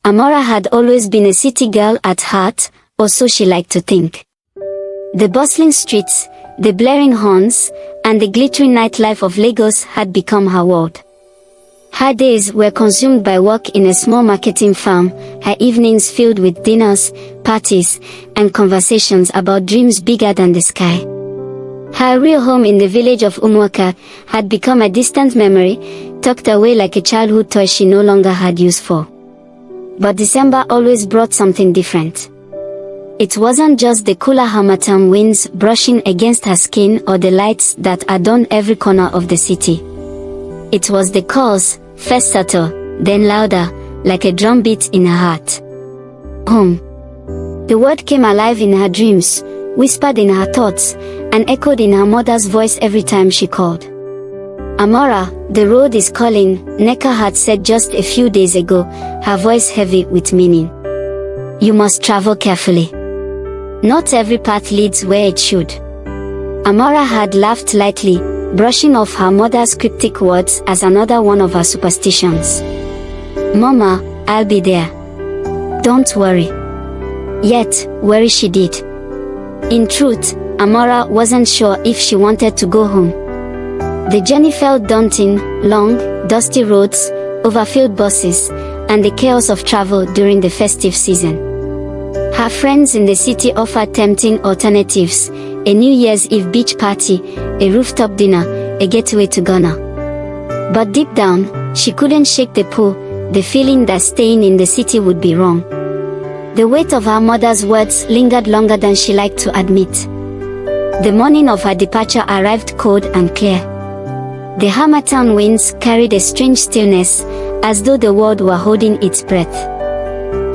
Amara had always been a city girl at heart, or so she liked to think. The bustling streets, the blaring horns, and the glittering nightlife of Lagos had become her world. Her days were consumed by work in a small marketing firm, her evenings filled with dinners, parties, and conversations about dreams bigger than the sky. Her real home in the village of Umuaka had become a distant memory, tucked away like a childhood toy she no longer had use for. But December always brought something different. It wasn't just the cooler harmattan winds brushing against her skin or the lights that adorned every corner of the city. It was the calls, first subtle, then louder, like a drumbeat in her heart. Home. The word came alive in her dreams, whispered in her thoughts, and echoed in her mother's voice every time she called. Amara, the road is calling, Neka had said just a few days ago, her voice heavy with meaning. You must travel carefully. Not every path leads where it should. Amara had laughed lightly, brushing off her mother's cryptic words as another one of her superstitions. Mama, I'll be there. Don't worry. Yet, worry she did. In truth, Amara wasn't sure if she wanted to go home. The journey felt daunting, long, dusty roads, overfilled buses, and the chaos of travel during the festive season. Her friends in the city offered tempting alternatives, a New Year's Eve beach party, a rooftop dinner, a getaway to Ghana. But deep down, she couldn't shake the pull, the feeling that staying in the city would be wrong. The weight of her mother's words lingered longer than she liked to admit. The morning of her departure arrived cold and clear. The harmattan winds carried a strange stillness, as though the world were holding its breath.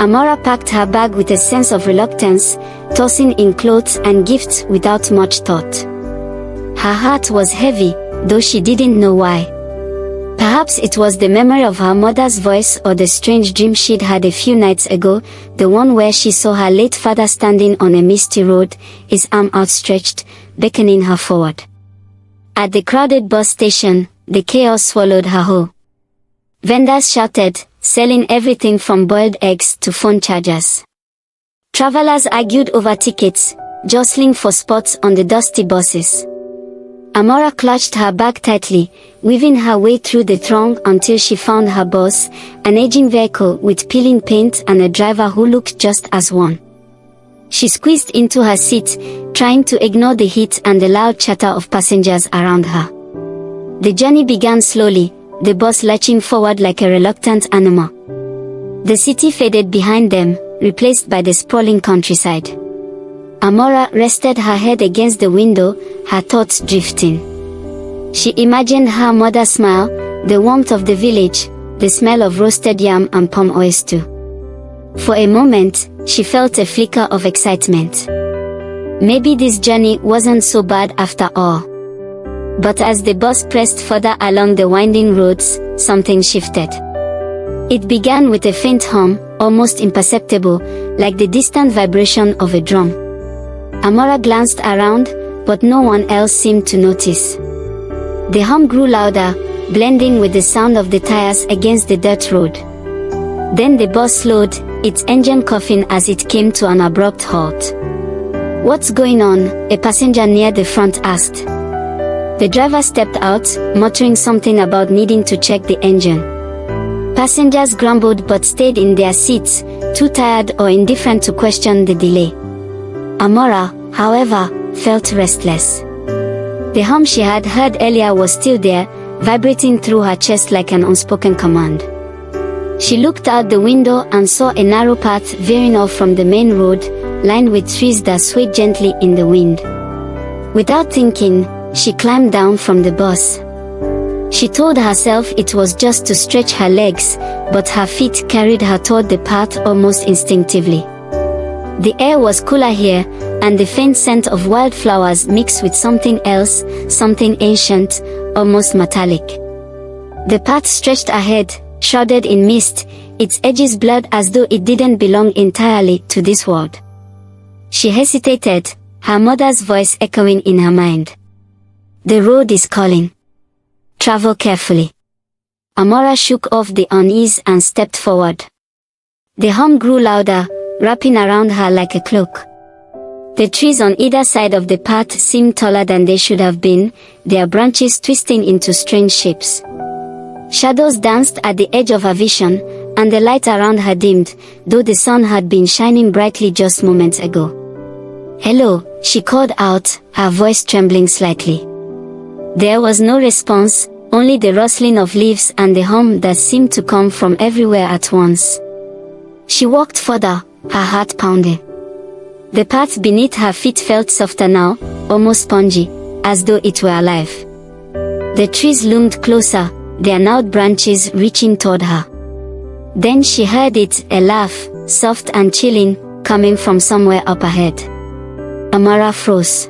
Amara packed her bag with a sense of reluctance, tossing in clothes and gifts without much thought. Her heart was heavy, though she didn't know why. Perhaps it was the memory of her mother's voice or the strange dream she'd had a few nights ago, the one where she saw her late father standing on a misty road, his arm outstretched, beckoning her forward. At the crowded bus station, the chaos swallowed her whole. Vendors shouted, selling everything from boiled eggs to phone chargers. Travelers argued over tickets, jostling for spots on the dusty buses. Amara clutched her bag tightly, weaving her way through the throng until she found her bus, an aging vehicle with peeling paint and a driver who looked just as worn. She squeezed into her seat, trying to ignore the heat and the loud chatter of passengers around her. The journey began slowly, the bus lurching forward like a reluctant animal. The city faded behind them, replaced by the sprawling countryside. Amara rested her head against the window, her thoughts drifting. She imagined her mother's smile, the warmth of the village, the smell of roasted yam and palm oil stew. For a moment, she felt a flicker of excitement. Maybe this journey wasn't so bad after all. But as the bus pressed further along the winding roads, something shifted. It began with a faint hum, almost imperceptible, like the distant vibration of a drum. Amara glanced around, but no one else seemed to notice. The hum grew louder, blending with the sound of the tires against the dirt road. Then the bus slowed, its engine coughing as it came to an abrupt halt. "What's going on?" a passenger near the front asked. The driver stepped out, muttering something about needing to check the engine. Passengers grumbled but stayed in their seats, too tired or indifferent to question the delay. Amara, however, felt restless. The hum she had heard earlier was still there, vibrating through her chest like an unspoken command. She looked out the window and saw a narrow path veering off from the main road, lined with trees that swayed gently in the wind. Without thinking, she climbed down from the bus. She told herself it was just to stretch her legs, but her feet carried her toward the path almost instinctively. The air was cooler here, and the faint scent of wildflowers mixed with something else, something ancient, almost metallic. The path stretched ahead, shrouded in mist, its edges blurred as though it didn't belong entirely to this world. She hesitated, her mother's voice echoing in her mind. "The road is calling. Travel carefully." Amara shook off the unease and stepped forward. The hum grew louder, wrapping around her like a cloak. The trees on either side of the path seemed taller than they should have been, their branches twisting into strange shapes. Shadows danced at the edge of her vision, and the light around her dimmed, though the sun had been shining brightly just moments ago. "Hello," she called out, her voice trembling slightly. There was no response, only the rustling of leaves and the hum that seemed to come from everywhere at once. She walked further, her heart pounding. The path beneath her feet felt softer now, almost spongy, as though it were alive. The trees loomed closer, their gnarled branches reaching toward her. Then she heard it, a laugh, soft and chilling, coming from somewhere up ahead. Amara froze.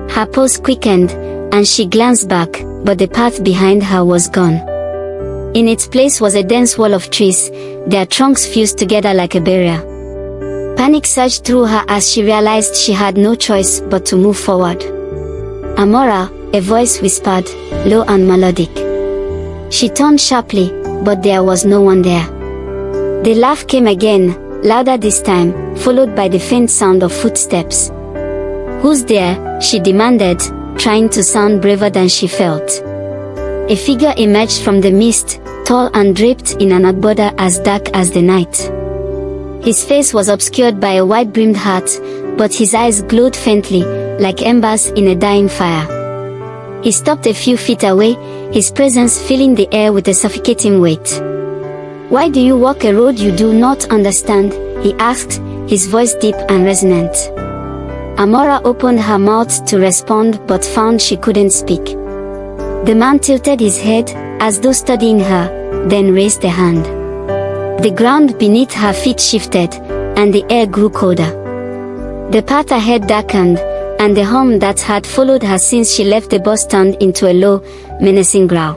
Her pulse quickened, and she glanced back, but the path behind her was gone. In its place was a dense wall of trees, their trunks fused together like a barrier. Panic surged through her as she realized she had no choice but to move forward. "Amara," a voice whispered, low and melodic. She turned sharply, but there was no one there. The laugh came again, louder this time, followed by the faint sound of footsteps. "Who's there?" she demanded, trying to sound braver than she felt. A figure emerged from the mist, tall and draped in an border as dark as the night. His face was obscured by a wide-brimmed hat, but his eyes glowed faintly, like embers in a dying fire. He stopped a few feet away, his presence filling the air with a suffocating weight. "Why do you walk a road you do not understand?" he asked, his voice deep and resonant. Amara opened her mouth to respond but found she couldn't speak. The man tilted his head, as though studying her, then raised a hand. The ground beneath her feet shifted, and the air grew colder. The path ahead darkened, and the hum that had followed her since she left the bus turned into a low, menacing growl.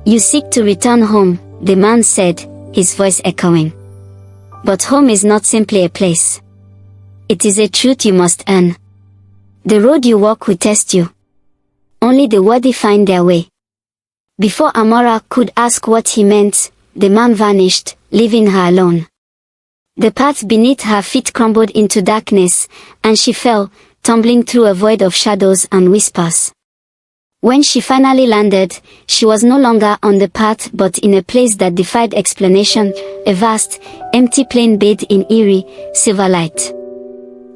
"You seek to return home," the man said, his voice echoing. "But home is not simply a place. It is a truth you must earn. The road you walk will test you. Only the worthy find their way." Before Amara could ask what he meant, the man vanished, leaving her alone. The path beneath her feet crumbled into darkness, and she fell, tumbling through a void of shadows and whispers. When she finally landed, she was no longer on the path but in a place that defied explanation, a vast, empty plain bathed in eerie, silver light.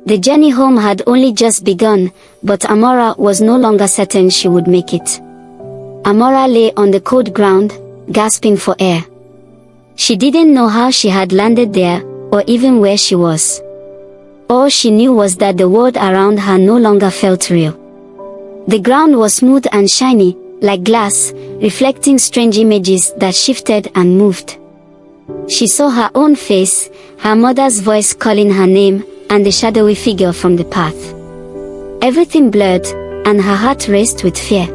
The journey home had only just begun, but Amara was no longer certain she would make it. Amara lay on the cold ground, gasping for air. She didn't know how she had landed there, or even where she was. All she knew was that the world around her no longer felt real. The ground was smooth and shiny, like glass, reflecting strange images that shifted and moved. She saw her own face, her mother's voice calling her name, and the shadowy figure from the path. Everything blurred, and her heart raced with fear.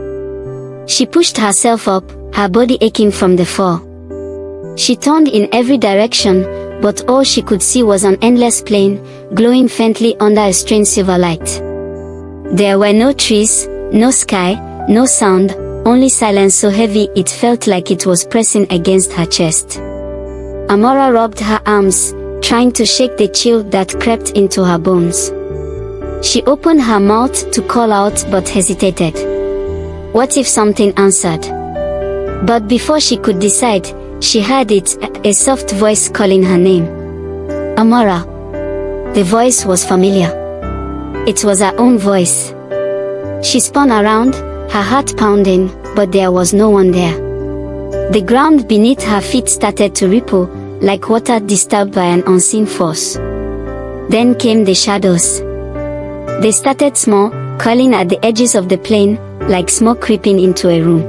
She pushed herself up, her body aching from the fall. She turned in every direction, but all she could see was an endless plain, glowing faintly under a strange silver light. There were no trees, no sky, no sound, only silence so heavy it felt like it was pressing against her chest. Amara rubbed her arms, trying to shake the chill that crept into her bones. She opened her mouth to call out but hesitated. What if something answered? But before she could decide, she heard it, a soft voice calling her name. "Amara." The voice was familiar. It was her own voice. She spun around, her heart pounding, but there was no one there. The ground beneath her feet started to ripple, like water disturbed by an unseen force. Then came the shadows. They started small, curling at the edges of the plain, like smoke creeping into a room.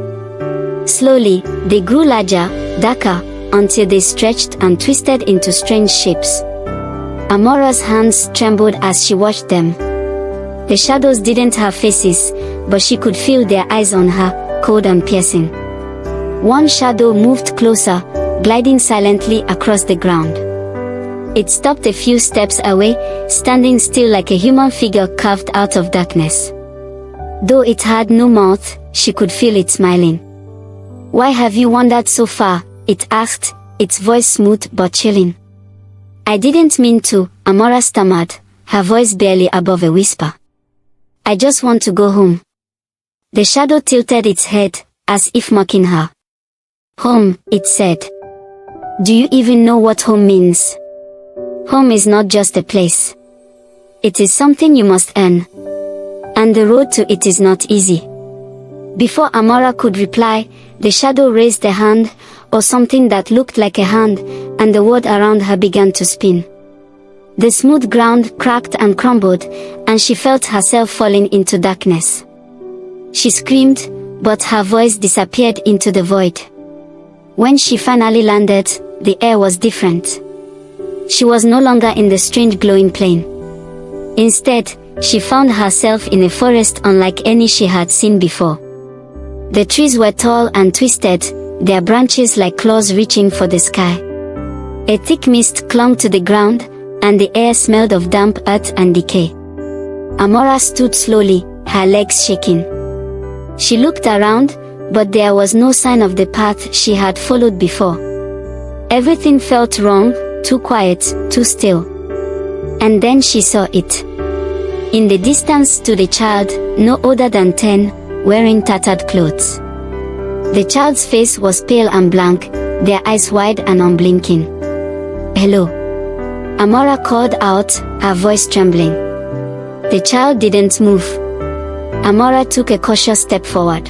Slowly, they grew larger, darker, until they stretched and twisted into strange shapes. Amara's hands trembled as she watched them. The shadows didn't have faces, but she could feel their eyes on her, cold and piercing. One shadow moved closer, gliding silently across the ground. It stopped a few steps away, standing still like a human figure carved out of darkness. Though it had no mouth, she could feel it smiling. "Why have you wandered so far?" it asked, its voice smooth but chilling. I didn't mean to, Amara stammered, her voice barely above a whisper. I just want to go home. The shadow tilted its head, as if mocking her. Home, it said. Do you even know what home means? Home is not just a place. It is something you must earn. And the road to it is not easy. Before Amara could reply, the shadow raised a hand, or something that looked like a hand, and the world around her began to spin. The smooth ground cracked and crumbled, and she felt herself falling into darkness. She screamed, but her voice disappeared into the void. When she finally landed, the air was different. She was no longer in the strange glowing plain. Instead, she found herself in a forest unlike any she had seen before. The trees were tall and twisted, their branches like claws reaching for the sky. A thick mist clung to the ground, and the air smelled of damp earth and decay. Amara stood slowly, her legs shaking. She looked around, but there was no sign of the path she had followed before. Everything felt wrong, too quiet, too still. And then she saw it. In the distance stood a child, no older than 10, wearing tattered clothes. The child's face was pale and blank, their eyes wide and unblinking. Hello. Amara called out, her voice trembling. The child didn't move. Amara took a cautious step forward.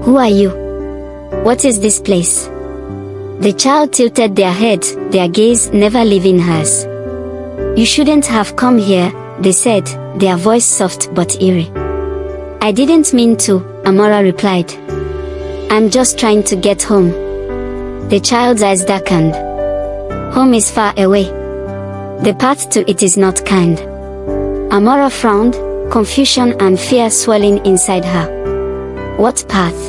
Who are you? What is this place? The child tilted their head, their gaze never leaving hers. You shouldn't have come here, they said, their voice soft but eerie. I didn't mean to, Amara replied. I'm just trying to get home. The child's eyes darkened. Home is far away. The path to it is not kind. Amara frowned, confusion and fear swelling inside her. What path?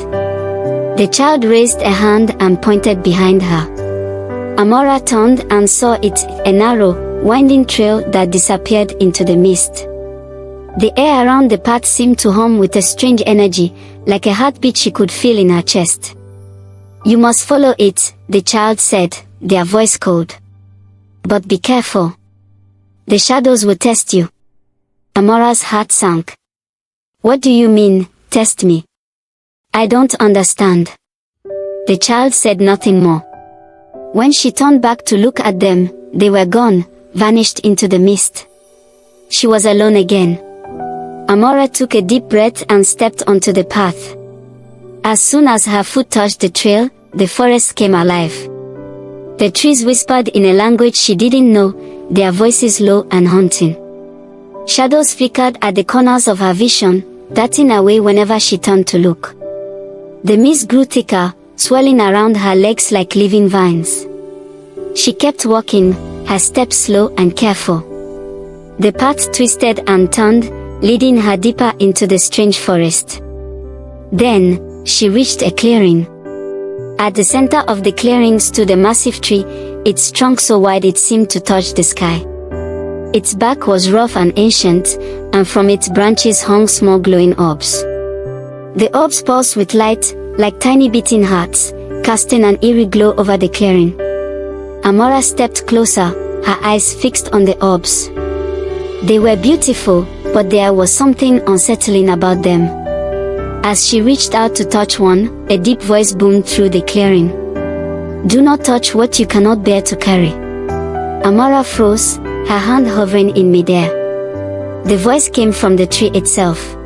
The child raised a hand and pointed behind her. Amara turned and saw it, a narrow, winding trail that disappeared into the mist. The air around the path seemed to hum with a strange energy, like a heartbeat she could feel in her chest. You must follow it, the child said, their voice cold. But be careful. The shadows will test you. Amara's heart sank. What do you mean, test me? I don't understand. The child said nothing more. When she turned back to look at them, they were gone, vanished into the mist. She was alone again. Amara took a deep breath and stepped onto the path. As soon as her foot touched the trail, the forest came alive. The trees whispered in a language she didn't know, their voices low and haunting. Shadows flickered at the corners of her vision, darting away whenever she turned to look. The mist grew thicker, swirling around her legs like living vines. She kept walking, her steps slow and careful. The path twisted and turned, leading her deeper into the strange forest. Then, she reached a clearing. At the center of the clearing stood a massive tree, its trunk so wide it seemed to touch the sky. Its bark was rough and ancient, and from its branches hung small glowing orbs. The orbs pulsed with light, like tiny beating hearts, casting an eerie glow over the clearing. Amara stepped closer, her eyes fixed on the orbs. They were beautiful, but there was something unsettling about them. As she reached out to touch one, a deep voice boomed through the clearing. Do not touch what you cannot bear to carry. Amara froze, her hand hovering in midair. The voice came from the tree itself.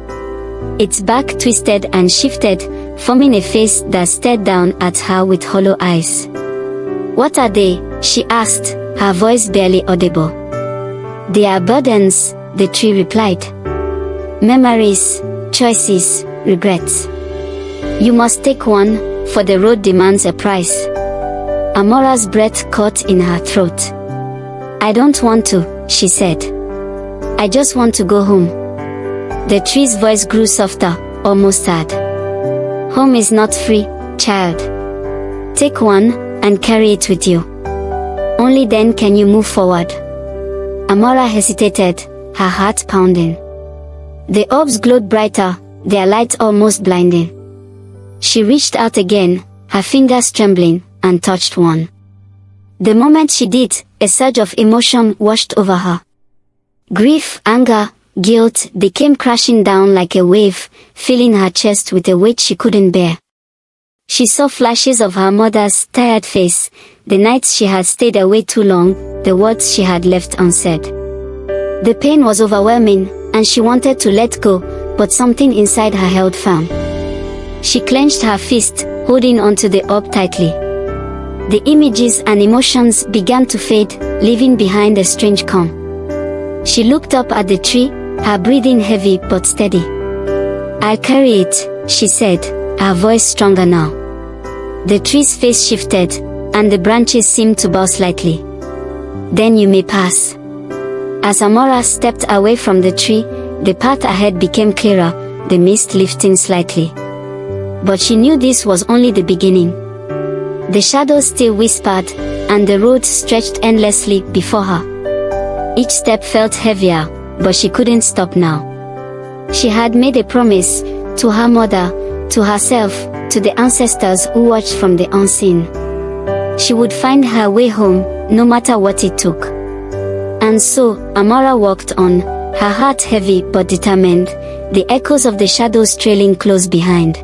Its bark twisted and shifted, forming a face that stared down at her with hollow eyes. What are they? She asked, her voice barely audible. They are burdens, the tree replied. Memories, choices, regrets. You must take one, for the road demands a price. Amara's breath caught in her throat. I don't want to, she said. I just want to go home. The tree's voice grew softer, almost sad. Home is not free, child. Take one, and carry it with you. Only then can you move forward. Amara hesitated, her heart pounding. The orbs glowed brighter, their light almost blinding. She reached out again, her fingers trembling, and touched one. The moment she did, a surge of emotion washed over her. Grief, anger, guilt, they came crashing down like a wave, filling her chest with a weight she couldn't bear. She saw flashes of her mother's tired face, the nights she had stayed away too long, the words she had left unsaid. The pain was overwhelming, and she wanted to let go, but something inside her held firm. She clenched her fist, holding onto the orb tightly. The images and emotions began to fade, leaving behind a strange calm. She looked up at the tree, her breathing heavy but steady. "I'll carry it," she said, her voice stronger now. The tree's face shifted, and the branches seemed to bow slightly. "Then you may pass." As Amara stepped away from the tree, the path ahead became clearer, the mist lifting slightly. But she knew this was only the beginning. The shadows still whispered, and the road stretched endlessly before her. Each step felt heavier, but she couldn't stop now. She had made a promise, to her mother, to herself, to the ancestors who watched from the unseen. She would find her way home, no matter what it took. And so, Amara walked on, her heart heavy but determined, the echoes of the shadows trailing close behind.